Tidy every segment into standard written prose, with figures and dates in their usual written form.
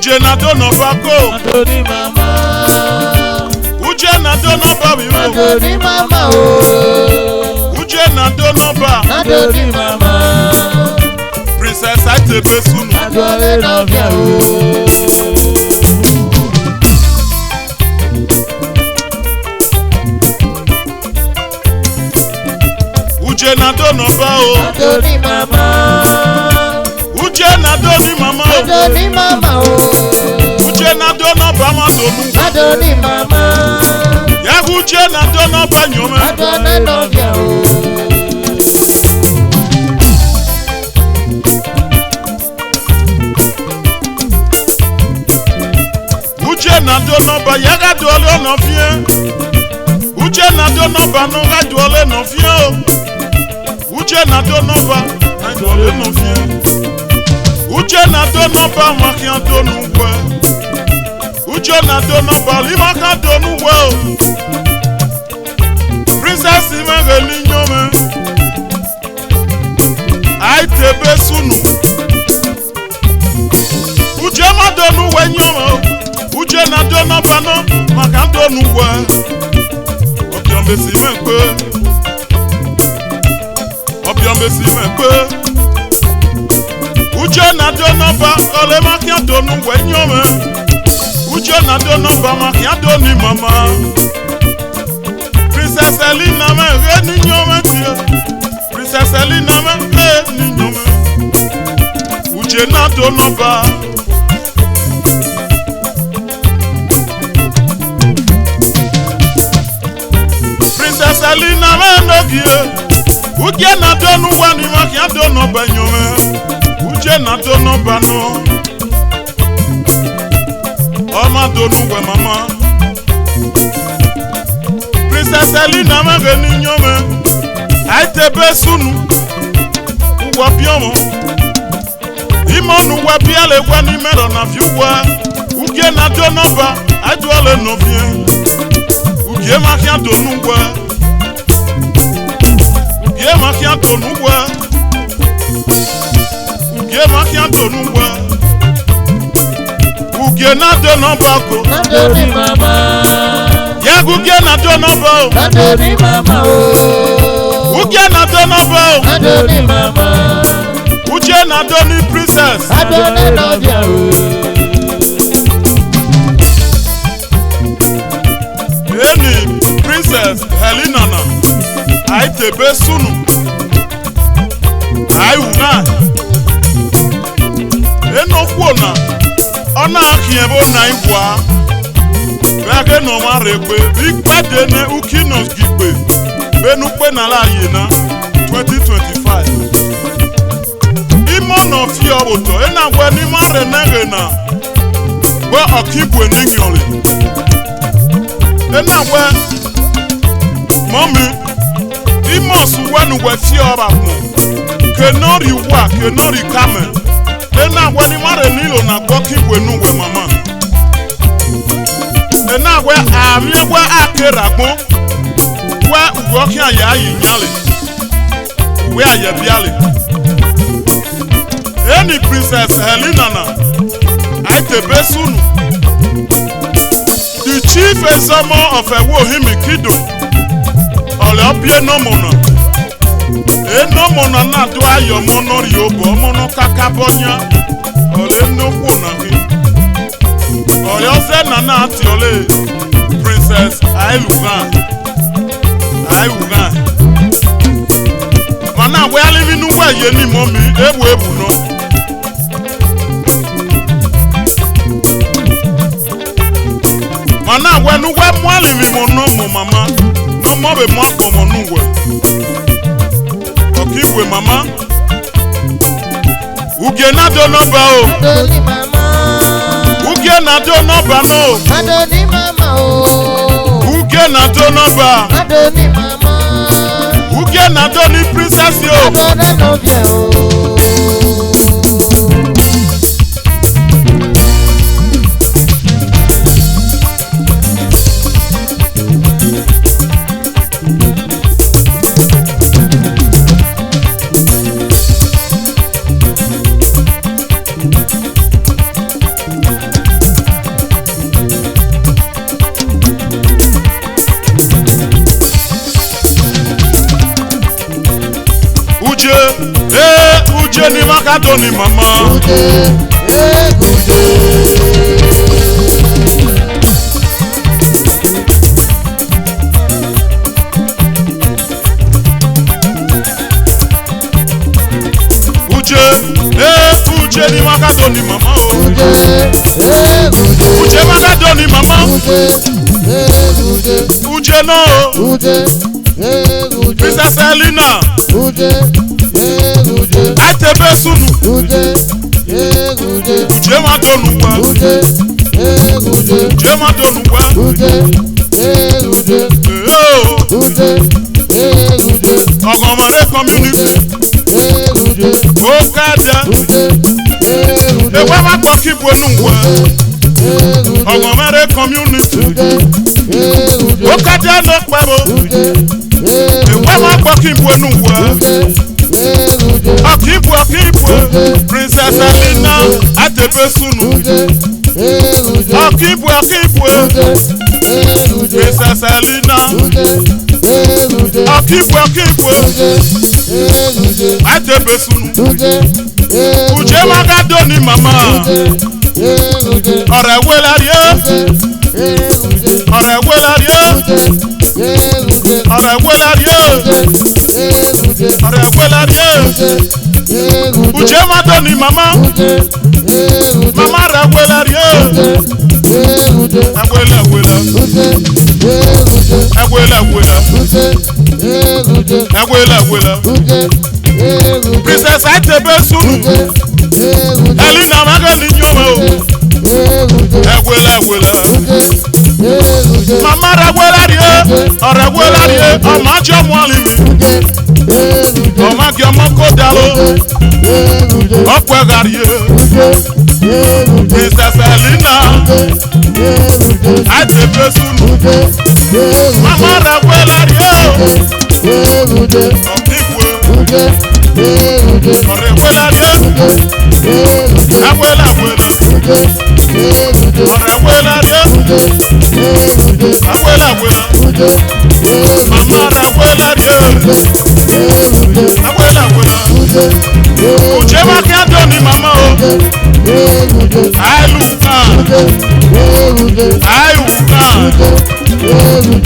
Ujienadono bako. Adoni mama. Ujienadono babi. Adoni mama o. Ujienadono ba. Adoni mama. Princess ATEBESUNU. Adole novia o. Ujienadono ba o. Adoni mama. Ujienadono mama o. Adoni mama o. Ujienadono ba madonu. Adoni mama. Ya Ujienadono ba nyome. Adole novia o. Ujienadono ba yaga dole no fie. Ujienadono ba no ga dole no fie o. Ujienadono ba na dole no fie. Ujienadono ba ma ki adonu we. Ujienadono ba li ma ka donu we o. Princess Imegeli nyome. ATEBESUNU. Ujienadono we nyome o. Ujienadono ba no ma ka donu we. Obiambesi mekpe. Obiambesi mekpe. Ujienadono ba ole ma ki donu we nyome. Ujienadono ba ma ki doni mama. Princess HELINA me re ni nyome tie. Princess HELINA me re ni nyome. Ujienadono ba. Princess HELINA me no gie. Ujienadono wa ni ma ki dono ba nyome. Ujienadono ba no. Oma donu we mama. Princess HELINA me re ni nyome. ATEBESUNU. Uwa biomo. Imonu wa biale wa ni mero na fiwa. Ujienadono ba adwale no vie. Ugie ma ki donu we. Ugie ma ki donu we. Ugie ma ki donu we. Ujienadono bako. Adoni mama. Ya Ujienadono ba o. Adoni mama o. Ujienadono ba o. Adoni mama. Ujienadono princess. Adole novia o. Eni princess HELINA na ATEBESUNU. AILUGHAN. Eno kwona. Ona akiebo na ibwa. Bege no ma rekwe. Bigbe dene ukinos gigbe. Benu pe na la yena 2025. Imo no fi oboto. Ena we ni ma renege na. We okibwe ni nyole. Ena we mommy. Imo suwenu we fi obaku. Kenori wa, kenori kame. Ena we ni ma renilo na gbo kibwe nu we mama. Ena we amye we akeragbon. We ugoki aya yinyale. We aya biale. Eni Princess HELINA na ATEBESUNU. The chief EZOMON of EWOHIMI kingdom. Ole opie no mona. Eno mona na do ayo mono riobo mono kakabonya. Ole no kwona hi. Ole ose na na ati ole Princess AILUGHAN. AILUGHAN. Mana we alivi nu we ye ni momi ebu no. Mana we nu we mo alivi mo no mo mama. No mo be mo akomo nu we. Okibwe mama. Ujienadono ba o. Adoni mama. Ujienadono ba no. Adoni mama o. Ujienadono ba. Adoni mama. Ujienadono princess yo. Adole novia o. Ujiemakadoni mama. Ujiemakadoni mama o. Ujiemakadoni mama. Ujienadono. Princess HELINA. ATEBESUNU. Ujienadono wa. Ujienadono wa. Ogomare community. OKHIN. Ewa ma poki bonu wa. Ogomare community. OKHIN no pebo. Ewa ma poki bonu wa. Okibu. Princess HELINA. ATEBESUNU. Okibu. Princess HELINA. Okibu. ATEBESUNU. Ujiemakadoni mama. Ọ̀rẹ́ wẹ́láríé. Ujiemakadoni mama. Mama rẹ̀ wẹ́láríé. Ẹ̀wẹ́lẹ̀. Princess ATEBESUNU. HELINA magani nyoma o. Ẹ̀wẹ́lẹ̀. Mama rẹ̀ wẹ́láríé. Ọ̀rẹ́ wẹ́láríé. Ọmọ ajé ọmọ alimi. Ọmọ akí ọmọ kó dalo. Ọ̀pọ̀ ẹ̀gàríé. Princess HELINA. ATEBESUNU. Mama rẹ̀ wẹ́láríé. Ọ̀rẹ́ wẹ́láríé. Mama rẹ̀ wẹ́láríé. Ujiemakadoni mama o. AILUGHAN.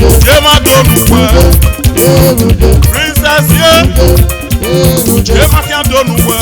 Ujienadono wa. Princess ye. Ujiemakadoni wa.